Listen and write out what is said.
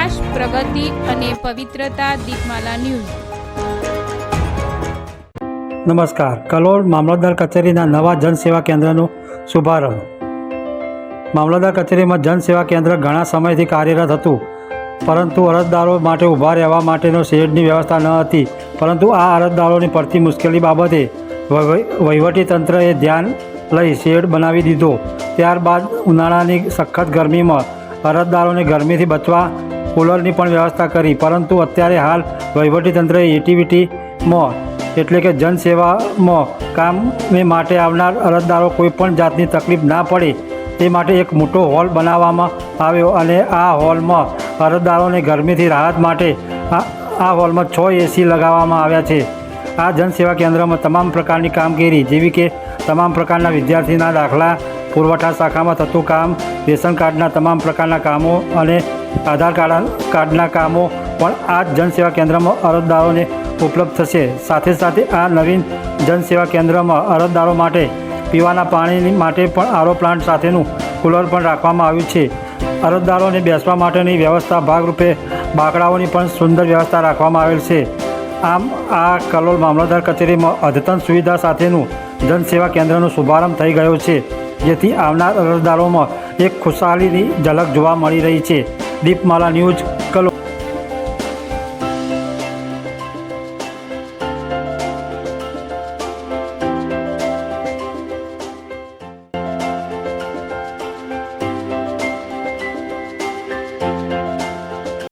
વિકાસ, પ્રગતિ અને પવિત્રતા. દીપમાલા ન્યૂઝ. નમસ્કાર. કલોલ મામલતદાર કચેરીના નવા જનસેવા કેન્દ્રનો શુભારંભ. મામલતદાર કચેરીમાં જનસેવા કેન્દ્ર ઘણા સમયથી કાર્યરત હતું, પરંતુ અરજદારો માટે ઊભા રહેવા માટેનો શેડની વ્યવસ્થા ન હતી. પરંતુ આ અરજદારોની પડતી મુશ્કેલી બાબતે વહીવટીતંત્રએ ધ્યાન લઈ શેડ બનાવી દીધો. ત્યારબાદ ઉનાળાની સખત ગરમીમાં અરજદારોને ગરમીથી બચવા કુલરની પણ વ્યવસ્થા કરી. પરંતુ અત્યારે હાલ વહીવટીતંત્રએ એટીવીટીમાં એટલે કે જનસેવામાં કામ માટે આવનાર અરજદારો કોઈપણ જાતની તકલીફ ના પડે તે માટે એક મોટો હોલ બનાવવામાં આવ્યો અને આ હોલમાં અરજદારોને ગરમીથી રાહત માટે આ હોલમાં 6 એસી લગાવવામાં આવ્યા છે. આ જનસેવા કેન્દ્રમાં તમામ પ્રકારની કામગીરી જેવી કે તમામ પ્રકારના વિદ્યાર્થીના દાખલા, પુરવઠા શાખામાં થતું કામ, રેશન કાર્ડના તમામ પ્રકારના કામો અને આધાર કાર્ડના કામો પણ આ જનસેવા કેન્દ્રમાં અરજદારોને ઉપલબ્ધ થશે. સાથે સાથે આ નવીન જનસેવા કેન્દ્રમાં અરજદારો માટે પીવાના પાણી માટે પણ આરો પ્લાન્ટ સાથેનું કુલર પણ રાખવામાં આવ્યું છે. અરજદારોને બેસવા માટેની વ્યવસ્થા ભાગરૂપે બાકડાઓની પણ સુંદર વ્યવસ્થા રાખવામાં આવેલ છે. આમ આ કલોલ મામલતદાર કચેરીમાં અદ્યતન સુવિધા સાથેનું જનસેવા કેન્દ્રનો શુભારંભ થઈ ગયો છે, જેથી આવનાર અરજદારોમાં એક ખુશાલીની ઝલક જોવા મળી રહી છે. દીપમાલા ન્યૂઝ,